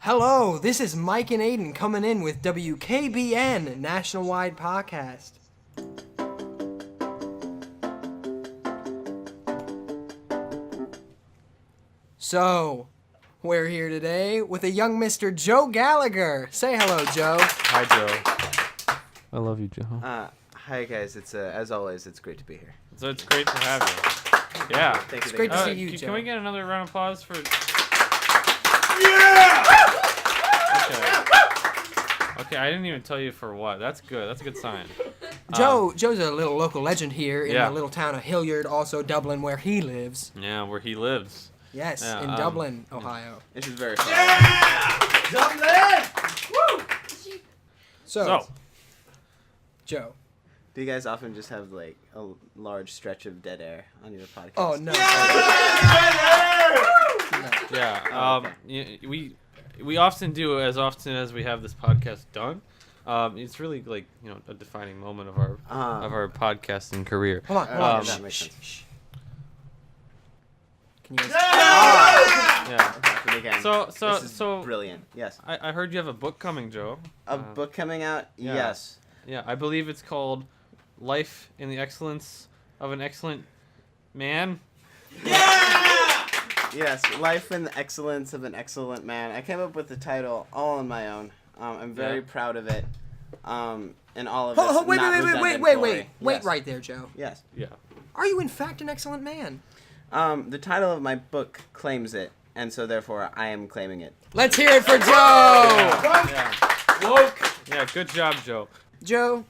Hello, this is Mike and Aidan coming in with WKBN National-Wide Podcast. So, we're here today with a young Mr. Joe Gallagher. Say hello, Joe. Hi, Joe. I love you, Joe. Hi guys, it's as always, it's great to be here. So it's great to have you. Yeah. Thank you. It's great to see you, Joe. Can we get another round of applause for... Yeah! Okay, I didn't even tell you for what. That's good. That's a good sign. Joe's a little local legend here in Yeah. the little town of Hilliard, also Dublin, where he lives. Yeah, where he lives. Yes, Yeah, in Dublin, Ohio. This is very fun. Yeah! Dublin! Woo! So, Joe. Do you guys often just have like a large stretch of dead air on your podcast? Oh, no. Yeah. We often do as often as we have this podcast done. It's really like a defining moment of our podcasting career. Hold on. that makes sense. Can you guys... Yeah. Again, So this is brilliant. Yes. I heard you have a book coming, Joe. A book coming out? yeah. Yes. Yeah, I believe it's called "Life in the Excellence of an Excellent Man." Yes, Life in the Excellence of an Excellent Man. I came up with the title all on my own. I'm very proud of it. And all of it. Wait Yes. right there, Joe. Yes. Yeah. Are you in fact an excellent man? The title of my book claims it, and so therefore I am claiming it. Let's hear it for Joe! Yeah. Woke! Yeah. Good job, Joe. Joe,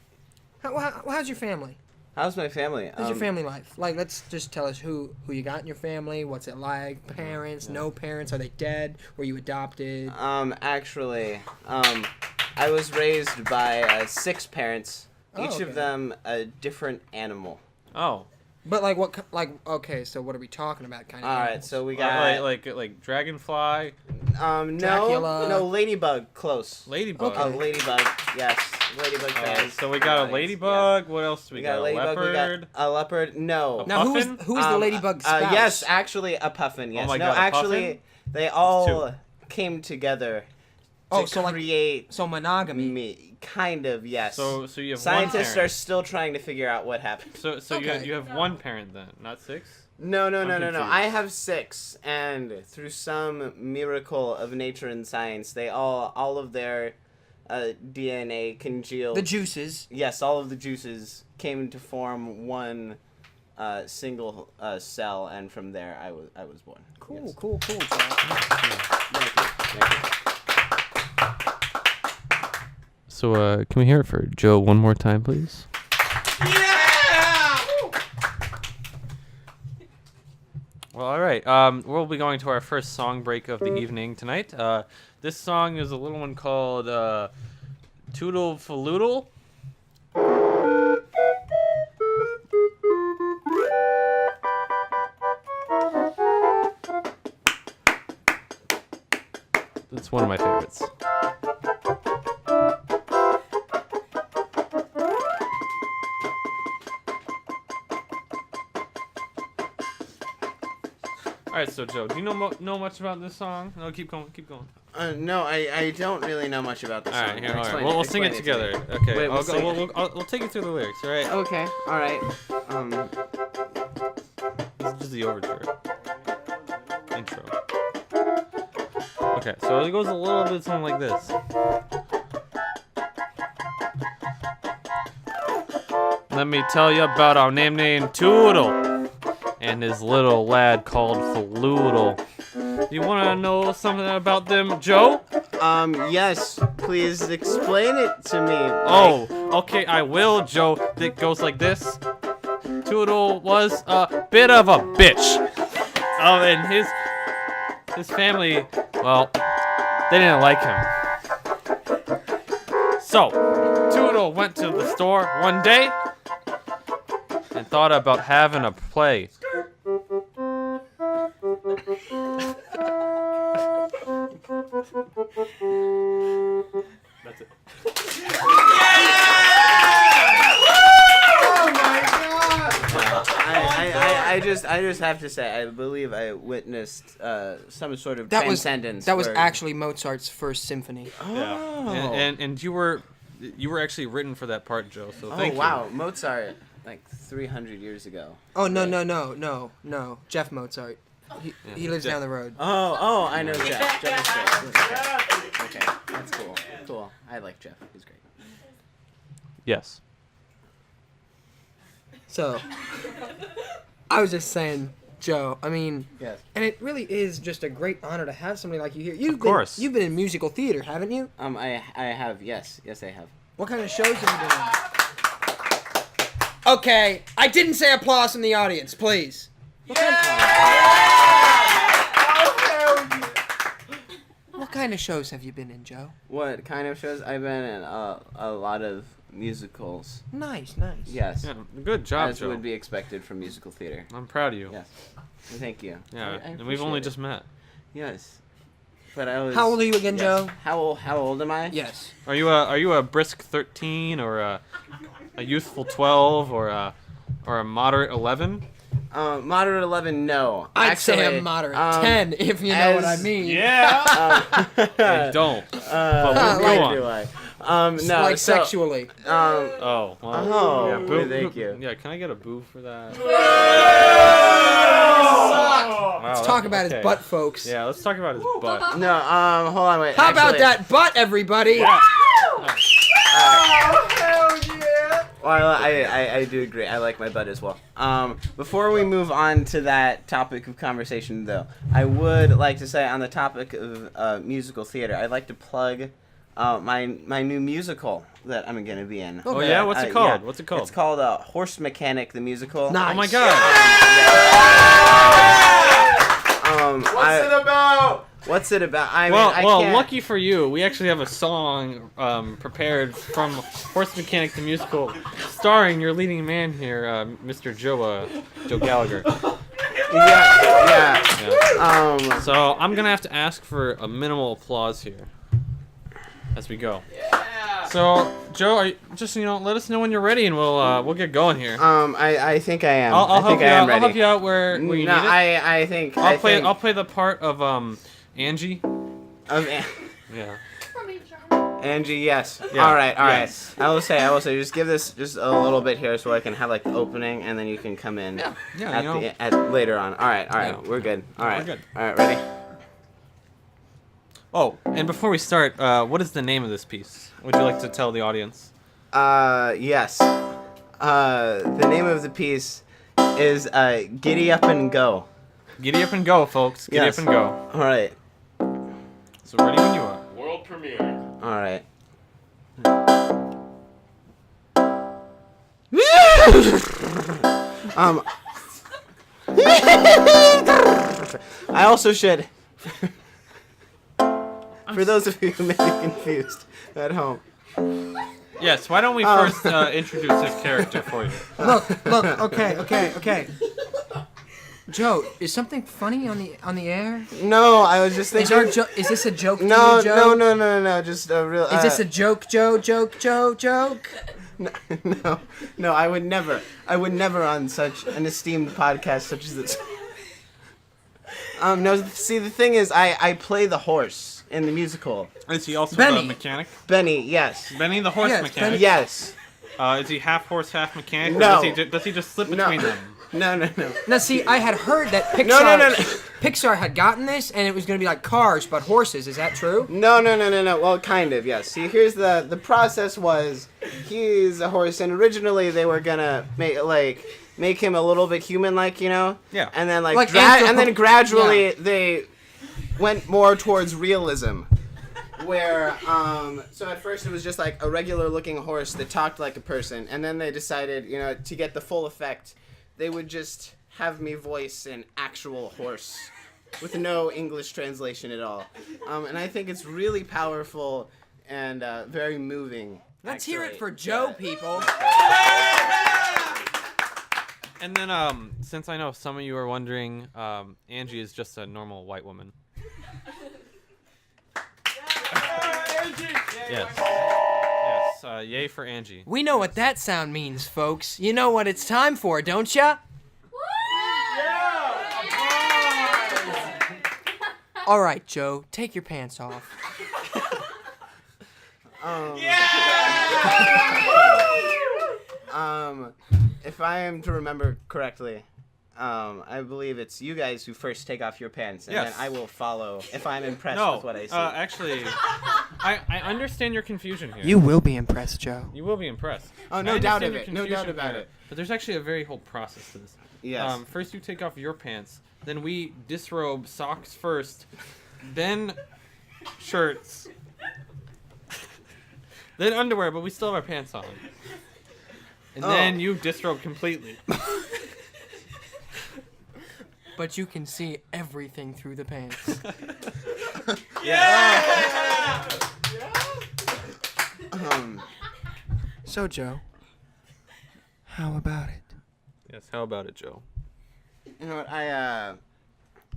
how's your family? How's my family? How's your family life? Like, let's just tell us who you got in your family. What's it like? Parents, no parents? Are they dead? Were you adopted? Actually, I was raised by 6 parents, each okay. of them a different animal. Oh. But okay, so what are we talking about? Kind of. All right, animals? so we got Like dragonfly, Dracula. no, ladybug, close. ladybug. Oh, ladybug, yes, ladybug fans. So we got a ladybug. Yes. What else do we got a A ladybug. leopard. We got a leopard. No. Now puffin? who is the ladybug spouse? Yes, actually a puffin. Yes. Oh my no, God, a actually, puffin? they all came together to create so monogamy. me. Kind of, yes. So you have Scientists one are parent. still trying to figure out what happened. So Okay. you have one parent then, not 6. No. confused. I have 6, and through some miracle of nature and science, they all of their DNA congealed. The juices. Yes, all of the juices came to form one single cell, and from there I was born. Cool, Yes. cool, Joe. Thank you. So can we hear it for Joe one more time, please? Yeah! Well, all right. We'll be going to our first song break of the evening tonight. This song is a little one called Toodle Faluddle. It's one of my favorites. All right, so Joe, do you know much about this song? No, keep going. No, I don't really know much about this All song. right, here, all right. Explain We'll sing explain it to together. me. Okay, Wait, we'll we'll we'll take you through the lyrics. All right. Okay, all right. This is just the overture. Intro. Okay, so it goes a little bit something like this. Let me tell you about our name named Toodle and his little lad called Faluddle. You want to know something about them, Joe? Yes, please explain it to me. Oh, okay, I will, Joe. It goes like this. Toodle was a bit of a bitch. And his family, well, they didn't like him. So, Toodle went to the store one day and thought about having a play. That's it. I I just have to say, I believe I witnessed some sort of That was transcendence. that was actually Mozart's first symphony. Yeah. Oh. And you were actually written for that part, Joe. So thank you. Wow, Mozart, like 300 years ago. Oh no, Jeff Mozart. He lives down the road. Oh, I know Jeff. Jeff is great. Okay, that's cool. Cool. I like Jeff. He's great. Yes. So, I was just saying, Joe. I mean, Yes. and it really is just a great honor to have somebody like you here. Of course. You've been in musical theater, haven't you? I have. Yes, I have. What kind of shows have you been in? Okay, I didn't say applause from the audience, please. What kind of shows have you been in, Joe? What kind of shows? I've been in a lot of musicals. Nice. Yes. Yeah, good job, As Joe. would be expected from musical theater. I'm proud of you. Yes. Thank you. Yeah, I and we've only appreciate just met. it. Yes. But I was. How old are you again, yes. Joe? How old am I? Yes. Are you a brisk 13 or a youthful 12 or a moderate 11? Moderate 11, no. I'd say Actually, a moderate 10, if you know what I as- mean. Yeah. I don't. But we'll go on. Do I? No. Like so, sexually. Oh. Well, Oh, yeah, boo, thank you. Yeah, can I get a boo for that? Let's talk about his butt, folks. Yeah, let's talk about his butt. No. Hold on. Wait. How about actually, that butt, everybody? Well, I do agree. I like my butt as well. Before we move on to that topic of conversation, though, I would like to say on the topic of musical theater, I'd like to plug my new musical that I'm going to be in. Oh yeah, what's it called? Yeah. What's it called? It's called Horse Mechanic the Musical. Nice. Oh my god. What's it about? What's it about? I Well, can't... lucky for you, we actually have a song prepared from Horse Mechanic the Musical, starring your leading man here, Mr. Joe Gallagher. Yeah. Yeah. So I'm gonna have to ask for a minimal applause here as we go. Yeah. So Joe, just let us know when you're ready, and we'll get going here. I think I am. I'll I help think you I am out. ready. I'll help you out where you need it. I think I'll play the part of Angie. Yeah. Angie, yes. Yeah, All right. yes. I will say, just give this just a little bit here so I can have like the opening, and then you can come in Yeah. at later on. All right. Yeah. We're good. All right. We're good. All right, ready? Oh, and before we start, what is the name of this piece? Would you like to tell the audience? Yes. The name of the piece is Giddy Up and Go. Giddy up and go, folks. Giddy Yes. up and go. All right. So ready when you are. World premiere. All right. I also should. For those of you who may be confused at home. Yes, why don't we first introduce his character for you? Look, okay. Joe, is something funny on the air? No, I was just thinking. Is this a joke to No, you, Joe? no. Just a real. Is this a joke, Joe? Joke? No, I would never on such an esteemed podcast such as this. No, see, the thing is, I play the horse in the musical. Is he also Benny. the mechanic? Benny, yes. Benny the horse Yes, mechanic? Benny. Yes. Is he half horse, half mechanic? Or No. does he just slip No. between them? No. Now, see, I had heard that Pixar, No. Pixar had gotten this, and it was going to be like Cars, but horses. Is that true? No. Well, kind of, yes. See, here's the process was, he's a horse, and originally they were gonna make him a little bit human-like, Yeah. And then Like gradually yeah. they went more towards realism. Where, so at first it was just like a regular looking horse that talked like a person, and then they decided, to get the full effect, they would just have me voice an actual horse with no English translation at all. And I think it's really powerful and very moving. Let's hear it actually. for Joe, people. And then, since I know some of you are wondering, Angie is just a normal white woman. Yes. Yay for Angie. We know what that sound means, folks. You know what it's time for, don't ya? All right, Joe, take your pants off. If I am to remember correctly, I believe it's you guys who first take off your pants, and Yes. then I will follow if I'm impressed No, with what I see. actually, I understand your confusion here. You will be impressed, Joe. You will be impressed. Oh, I no doubt understand of your it. No confusion doubt about here, it. But there's actually a very whole process to this. Yes. First you take off your pants, then we disrobe socks first, then shirts, then underwear, but we still have our pants on. And then you disrobe completely. But you can see everything through the pants. So, Joe, how about it? Yes, how about it, Joe? You know what?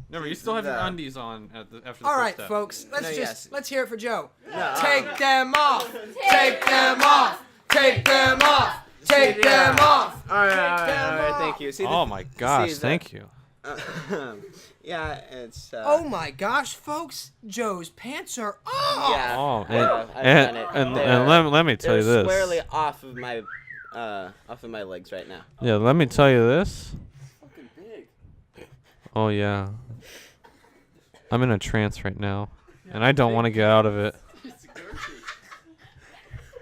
Remember, you still have your The- undies on after the All first right, step. folks, yes. let's hear it for Joe. No, Take them off. Take them off. Take them off. Take them off. All right, them off. thank you. See, Oh my gosh, see the- thank you. yeah, it's. Oh my gosh, folks, Joe's pants are off. Yeah. Oh, I've and, done it. and They're- let me tell you they're this. squarely off of my legs right now. Yeah, let me tell you this. Fucking big. Oh yeah. I'm in a trance right now, and I don't want to get out of it.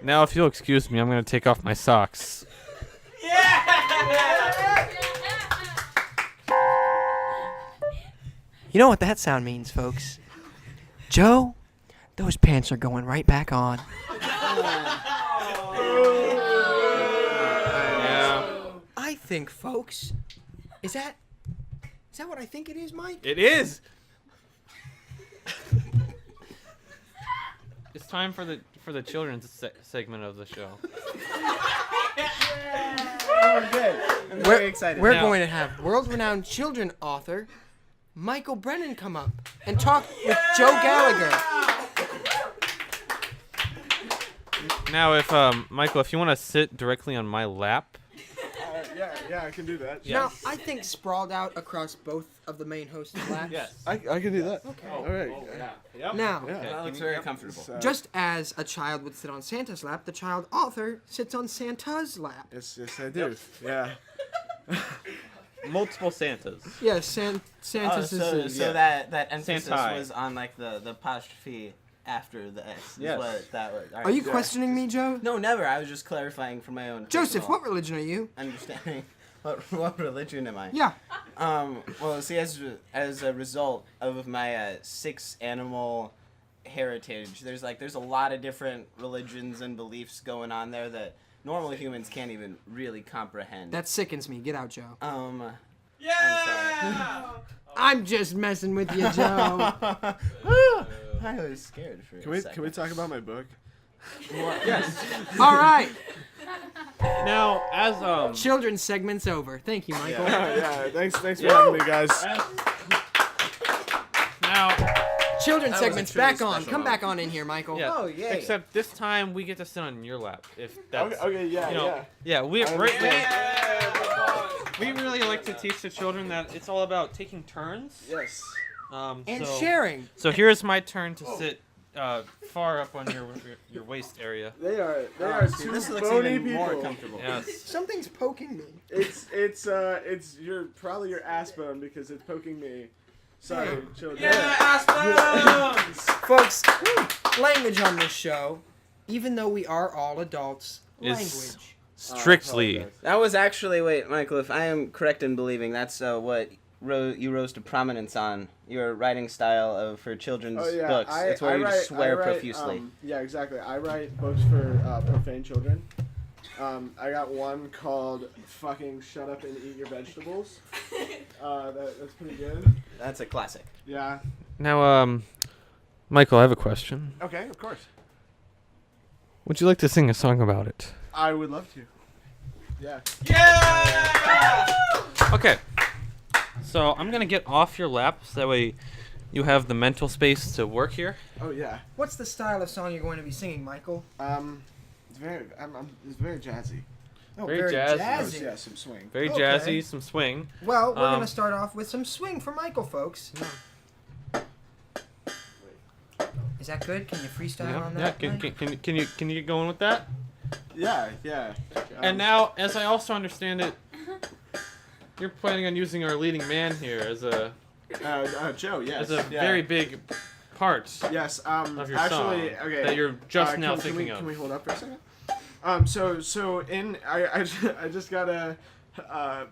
Now, if you'll excuse me, I'm gonna take off my socks. You know what that sound means, folks? Joe, those pants are going right back on. Yeah. I think, folks, is that what I think it is, Mike? It is. It's time for the children's segment of the show. Oh, good. I'm very excited. We're Now- going to have world-renowned children author Michael Brennan come up and talk with Joe Gallagher. Now, if Michael, if you want to sit directly on my lap. Yeah, I can do that. Now, I think sprawled out across both of the main hosts' laps. I can do that. Okay. All right. Yep. Now, Yeah. That looks very comfortable. just as a child would sit on Santa's lap, the child author sits on Santa's lap. Yes, I do. Yeah. Multiple Santas. Yes, Santa's is So that emphasis Santai. was on like the apostrophe after the S. Is Yes. What that was. All Are you right. questioning me, Joe? No, never. I was just clarifying for my own. Joseph, personal what religion are you? understanding? What religion am I? Yeah. Well, see, as a result of my 6 animal heritage, there's a lot of different religions and beliefs going on there that normal humans can't even really comprehend. That sickens me. Get out, Joe. Yeah. I'm just messing with you, Joe. I was scared for a Can we second. talk about my book? Yes. All right. Now, as Children's segment's over. Thank you, Michael. Yeah. Thanks for having me, guys. now, Children's That was a segment's truly back on. special Come back moment. on in here, Michael. yeah. Oh, yay. Except this time we get to sit on your lap. If that's Okay, yeah, you know, yeah. yeah, we I right, understand. we really like to teach the children that it's all about taking turns. Yes. And so, sharing. So here's my turn to sit far up on your waist area. They are See, two this looks bony even people. more comfortable. Yes. Something's poking me. It's your probably your ass bone because it's poking me. Sorry, children. Folks, language on this show, even though we are all adults, Is- language. Strictly. apologize. That was actually, wait, Michael, if I am correct in believing, that's what you rose to prominence on, your writing style for children's Oh yeah, books. It's where you just swear I write, profusely. Yeah, exactly. I write books for profane children. I got one called "Fucking Shut Up and Eat Your Vegetables." That's pretty good. That's a classic. Yeah. Now, Michael, I have a question. Okay, of course. Would you like to sing a song about it? I would love to. Yeah. Okay. So I'm gonna get off your lap so that way you have the mental space to work here. Oh yeah. What's the style of song you're going to be singing, Michael? It's very jazzy. Oh, Very jazzy. jazzy. Yeah, some swing. Very Okay. jazzy, some swing. Well, we're Um, going to start off with some swing for Michael, folks. Is that good? Can you freestyle Yeah, on yeah. that? Can Mike? you get going with that? Yeah. And now, as I also understand it, you're planning on using our leading man here as a Joe. Yes. very big part Yes. of your Actually, song okay. that you're just now can thinking we, of. Can we hold up for a second? So in I just gotta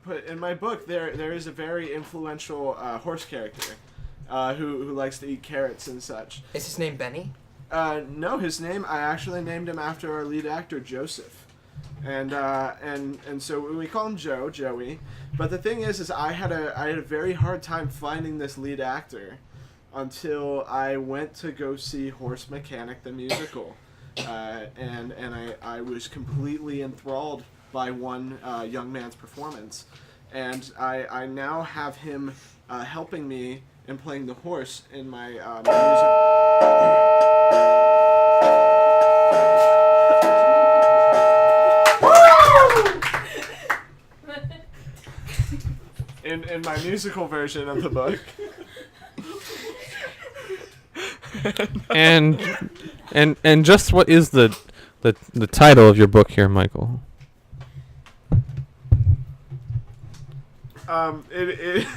put in my book there is a very influential horse character who likes to eat carrots and such. Is his name Benny? No, his name I actually named him after our lead actor Joseph, and so we call him Joey. But the thing is I had a very hard time finding this lead actor until I went to go see Horse Mechanic the musical. And I was completely enthralled by one young man's performance, and I now have him helping me in playing the horse in my in my musical version of the book. And just what is the title of your book here, Michael?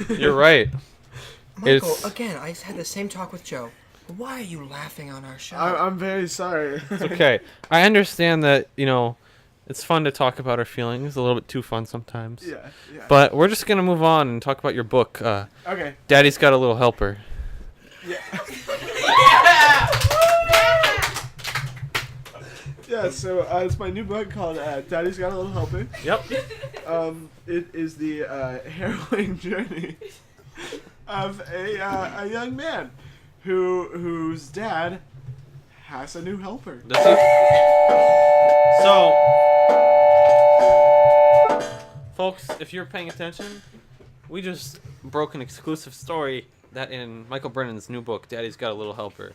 You're right. Michael, It's- again, I had the same talk with Joe. Why are you laughing on our show? I'm very sorry. It's okay. I understand that, it's fun to talk about our feelings, a little bit too fun sometimes. Yeah. But we're just going to move on and talk about your book. Okay. Daddy's Got a Little Helper. Yeah. Yeah, so it's my new book called Daddy's Got a Little Helper. Yep. It is the harrowing journey of a young man whose dad has a new helper. Does he? So, folks, if you're paying attention, we just broke an exclusive story that in Michael Brennan's new book, Daddy's Got a Little Helper.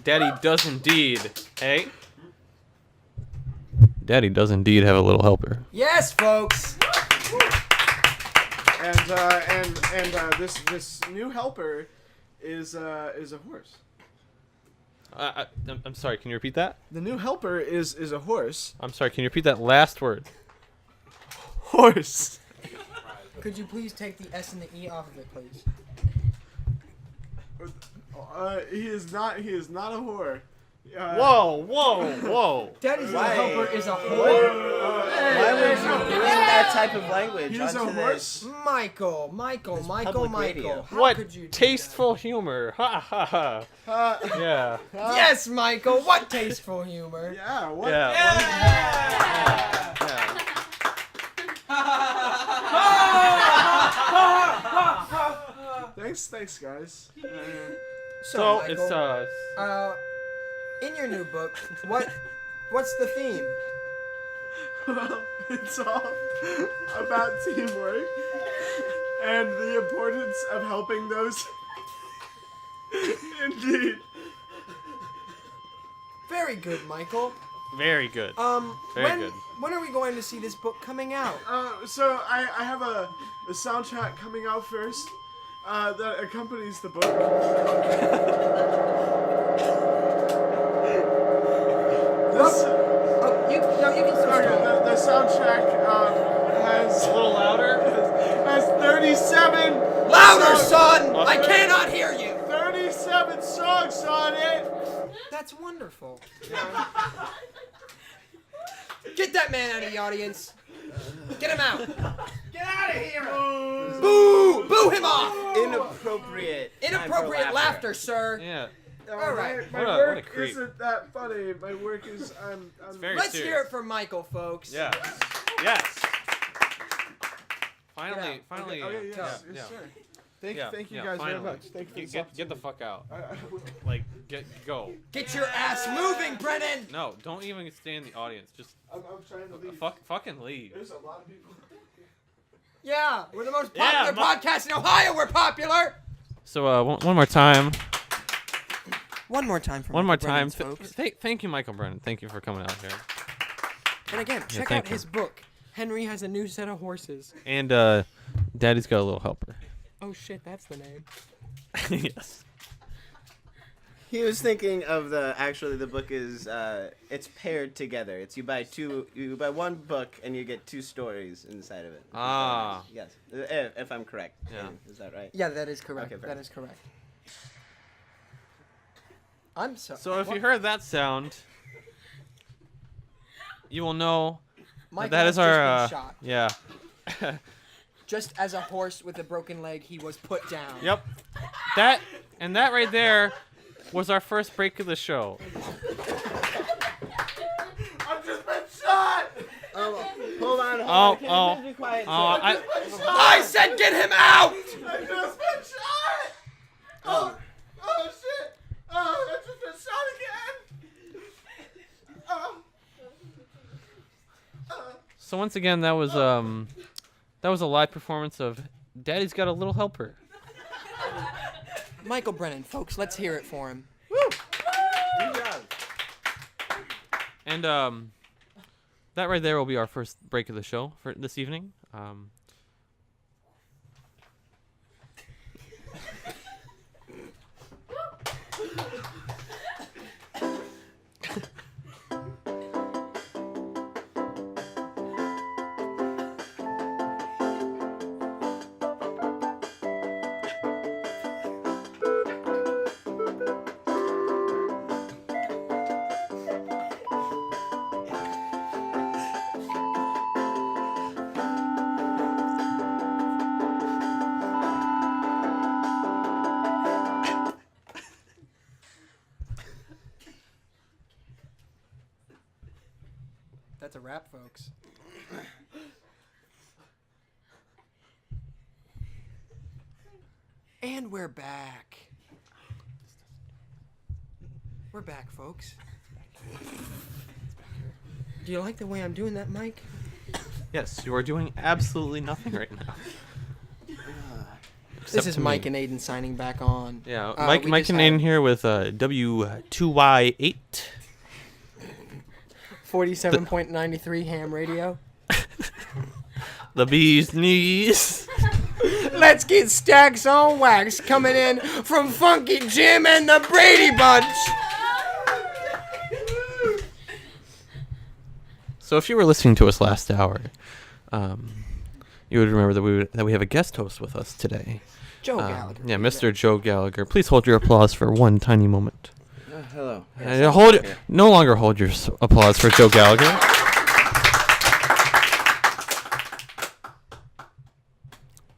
Daddy does indeed, hey? Daddy does indeed have a little helper. Yes, folks. And this new helper is a horse. I'm sorry, can you repeat that? The new helper is a horse. I'm sorry, can you repeat that last word? Horse. Could you please take the S and the E off of it, please? He is not a whore. Whoa. Daddy's little Why? helper is a Why whore. would you bring that type of language He's onto a horse. Michael. public radio. How What could you do tasteful humor. Ha ha ha. Yeah. that? Yes, Michael. What tasteful humor. Yeah. What? Thanks, guys. So Michael, it's in your new book, what's the theme? Well, it's all about teamwork and the importance of helping those. Indeed. Very good, Michael. very good. Very good. When are we going to see this book coming out? So I have a soundtrack coming out first that accompanies the book. You can start. The soundtrack has A little louder. has 37 Louder, songs, son! I cannot hear you. 37 songs on it. That's wonderful. Get that man out of the audience. Get him out. Get out of here! Boo! Boo him off. Inappropriate. time for Inappropriate laughter, sir. Yeah. All right. My What a work creep. isn't that funny. My work is I'm very Let's serious. hear it for Michael, folks. Yes. Yes. Finally. Okay, yes, yeah. sir. Thank you yeah, guys finally. very much. Thank you for this Get the fuck out. opportunity. Like, go. Get your ass moving, Brennan. No, don't even stay in the audience. Just I'm trying to leave. fucking leave. There's a lot of people. Yeah, we're the most Yeah, popular podcast in Ohio. We're popular. So, one more time. One more time for One more Michael time. Brennan's, folks. Thank you, Michael Brennan. Thank you for coming out here. And again, check thank out you. his book. Henry has a new set of horses. And Daddy's got a little helper. Oh shit, that's the name. Yes. He was thinking of the book is it's paired together. It's you buy one book and you get 2 stories inside of it. Ah. Yes. If I'm correct. Yeah. Is that right? Yeah, that is correct. Okay, that is correct. I'm sorry. So if you heard that sound, you will know Mike that has is our just been shot. yeah. Just as a horse with a broken leg, he was put down. Yep. That right there was our first break of the show. I've just been shot! Hold on. Oh. Be quiet. I said get him out! I've just been shot! Oh shit! Oh, I've just been shot again! So once again, that was a live performance of Daddy's Got a Little Helper. Michael Brennan, folks, let's hear it for him. Good job. And that right there will be our first break of the show for this evening. That's a wrap, folks. And we're back. We're back, folks. Do you like the way I'm doing that, Mike? Yes, you are doing absolutely nothing right now. This is to Mike me. and Aidan signing back on. Yeah, we Mike just and had Aidan here with W2Y8. 47.93 ham radio. The bee's knees. Let's get stacks on wax coming in from Funky Jim and the Brady Bunch. So if you were listening to us last hour, you would remember that we have a guest host with us today. Joe Gallagher. Yeah, Mr. Joe Gallagher. Please hold your applause for one tiny moment. Hello. No longer hold your applause for Joe Gallagher.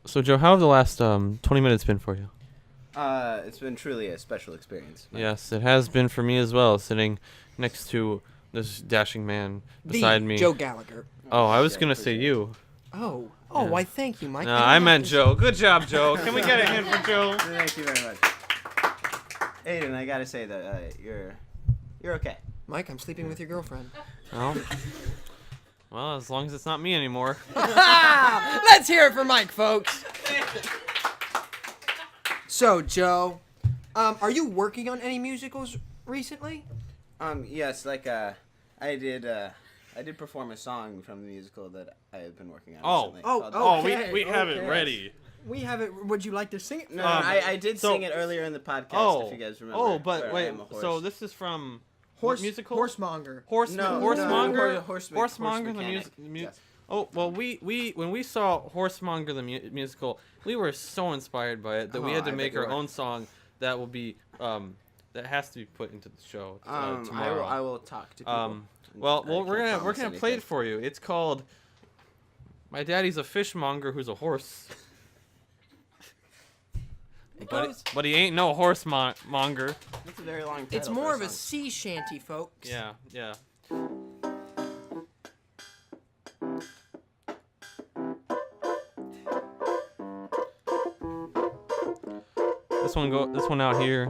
So Joe, how have the last 20 minutes been for you? It's been truly a special experience. Yes, it has been for me as well, sitting next to this dashing man beside me. Joe Gallagher. Oh, I was gonna say you. Oh, Yeah. why? Thank you, Mike. No, I meant Joe. Good job, Joe. Can we get a hand for Joe? Thank you very much. Aiden, I gotta say that you're okay. Mike, I'm sleeping with your girlfriend. Well, as long as it's not me anymore. Let's hear it for Mike, folks. So, Joe, are you working on any musicals recently? Yes, like I did perform a song from the musical that I have been working on recently. Okay, we have it okay. ready. We have it. Would you like to sing it? No, I did sing it earlier in the podcast. If you guys remember. Oh, but where I wait. am a horse. So this is from Horse what musical? Horsemonger. Horsemonger. Horse Horsemonger the mechanic. music. Yes. Oh well, we when we saw Horsemonger the musical, we were so inspired by it that we had to I make bet you our were. own song that will be that has to be put into the show I tomorrow. will talk to people. Well, I we're can't gonna promise play it anything. for you. It's called "My Daddy's a Fishmonger Who's a Horse," but he ain't no horsemonger. That's a very long title. It's for more of a song. sea shanty, folks. Yeah, yeah. This one out here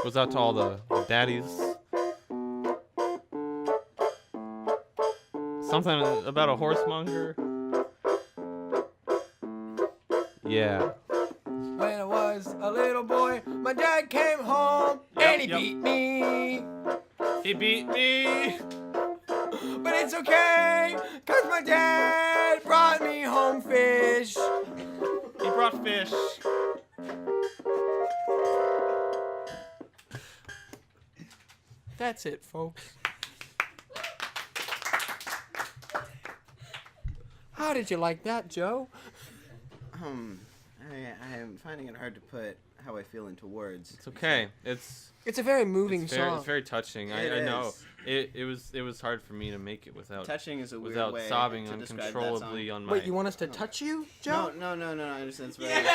goes out to all the daddies. Something about a horsemonger. Yeah. When I was a little boy, my dad came home and he beat me. He beat me. But it's okay, cause my dad brought me home fish. He brought fish. That's it, folks. How did you like that, Joe? I am finding it hard to put how I feel into words. It's okay. It's a very moving it's very, song. It's very touching. It I know. is. It was hard for me to make it without Touching is a weird without way sobbing to describe that uncontrollably song. on my. Wait, you want us to touch you, Joe? No. I understand. It's very.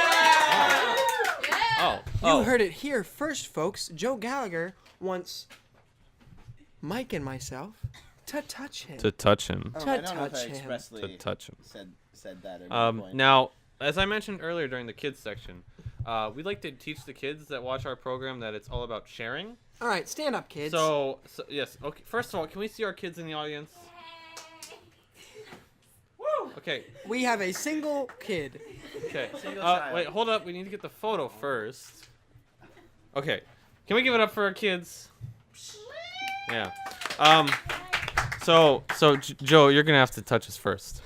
Oh. You heard it here first, folks. Joe Gallagher wants Mike and myself to touch him. To touch him. I To don't know if touch I him. expressly To touch him. said that at any point. Now, as I mentioned earlier during the kids section, we like to teach the kids that watch our program that it's all about sharing. All right, stand up, kids. So yes. Okay. First of all, can we see our kids in the audience? Woo! Okay. we have a single kid. Okay. Single child. Wait. Hold up. We need to get the photo first. Okay. Can we give it up for our kids? Yeah. So Joe, you're gonna have to touch us first.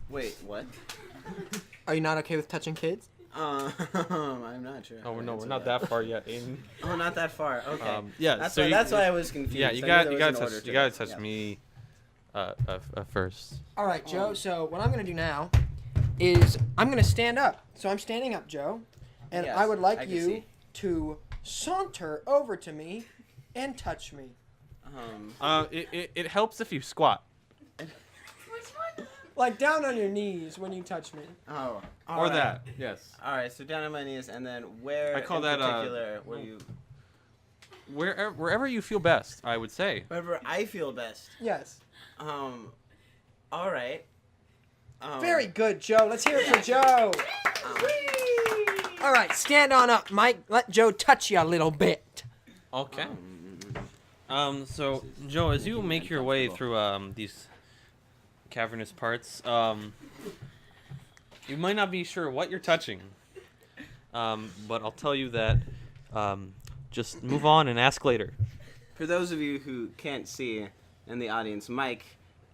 Wait, what? Are you not okay with touching kids? I'm not sure. Oh how to no, we're answer not that far yet, Aiden. Oh, not that far. Okay. Yeah. That's so why. you- That's why I was confused. Yeah, I you knew got there you was got an to order touch to you got this. to touch Yeah. me first. All right, Joe. So what I'm gonna do now is I'm gonna stand up. So I'm standing up, Joe, and Yes, I would like I can you see. to saunter over to me and touch me. It helps if you squat Like down on your knees when you touch me. Oh. or alright. that. Yes. All right. So down on my knees, and then where I call in that, particular were you? Wherever you feel best, I would say. Wherever I feel best. Yes. All right. Very good, Joe. Let's hear it for Joe. All right, stand on up, Mike. Let Joe touch you a little bit. Okay. So Joe, as you make your way through these cavernous parts, you might not be sure what you're touching. But I'll tell you that just move on and ask later. For those of you who can't see in the audience, Mike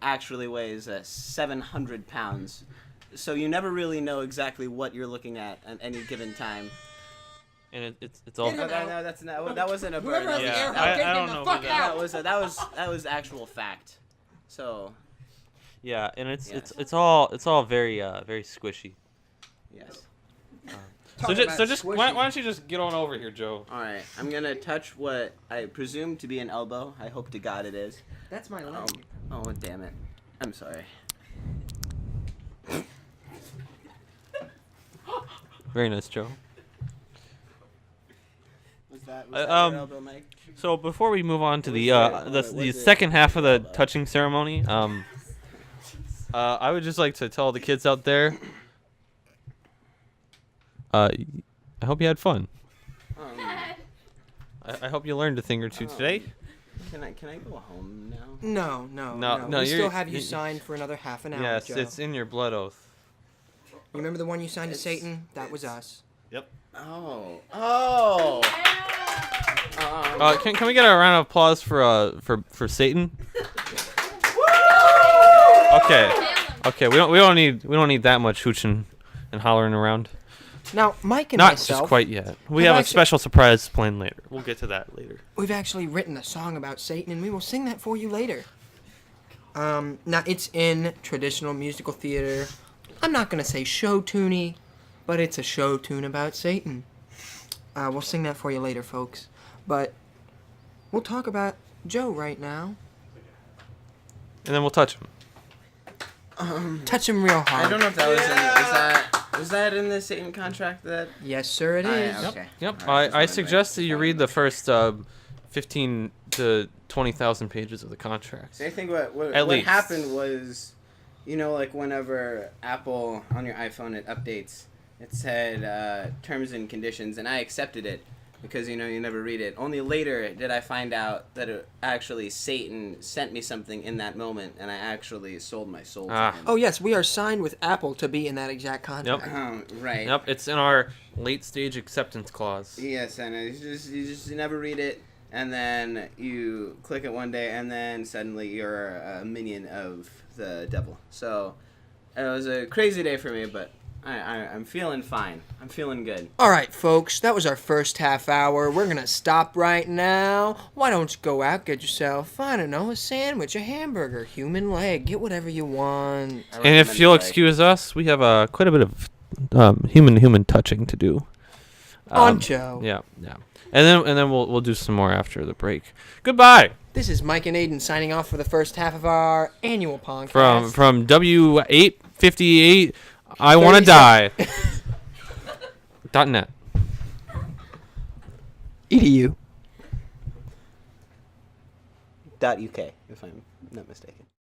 actually weighs 700 pounds. So you never really know exactly what you're looking at any given time. And it's all. Get him No, that's not. That wasn't a burn. Whoever has the Yeah, air I hole, get don't him know the who fuck that- out. That was actual fact. So Yeah, and it's Yes. it's all very very squishy. yes. So Talk about just squishy. why don't you just get on over here, Joe? All right. I'm gonna touch what I presume to be an elbow. I hope to God it is. That's my leg. Oh damn it. I'm sorry. Very nice, Joe. Was that your elbow, Mike? So before we move on to the Was the it- second half of the touching ceremony, I would just like to tell the kids out there, I hope you had fun. I hope you learned a thing or two today. Can I go home now? No. We still have you signed for another half an hour, Yes, Joe. it's in your blood oath. You remember the one you signed to Satan? That was us. Yep. Oh. Can we get a round of applause for Satan? Okay. We don't need that much hooching and hollering around. Now, Mike and Not myself, just quite yet. We have have a actually- special surprise planned later. We'll get to that later. we've actually written a song about Satan, and we will sing that for you later. Now, it's in traditional musical theater. I'm not going to say show tuney, but it's a show tune about Satan. We'll sing that for you later, folks. But we'll talk about Joe right now. And then we'll touch him. Touch him real hard. I don't know if that was that in the Satan contract that. Yes, sir, it is. Okay. Yep. All right, I just suggest that wondering. you read the first 15 to 20,000 pages of the contract. I think At what least. happened was, like whenever Apple on your iPhone it updates, it said terms and conditions, and I accepted it because you never read it. Only later did I find out that actually Satan sent me something in that moment, and I actually sold my soul to him. Oh, yes, we are signed with Apple to be in that exact contract. Right. Yep. It's in our late stage acceptance clause. Yes, and you never read it, and then you click it one day, and then suddenly you're a minion of the devil. So it was a crazy day for me, but I'm feeling fine. I'm feeling good. All right, folks, that was our first half hour. We're going to stop right now. Why don't you go out, get yourself, I don't know, a sandwich, a hamburger, human leg, get whatever you want. And if you'll excuse us, we have quite a bit of human touching to do. On Joe. Yeah. And then we'll do some more after the break. Goodbye. This is Mike and Aidan signing off for the first half of our annual podcast. From W858, I want to die. .net. EDU. .uk, if I'm not mistaken.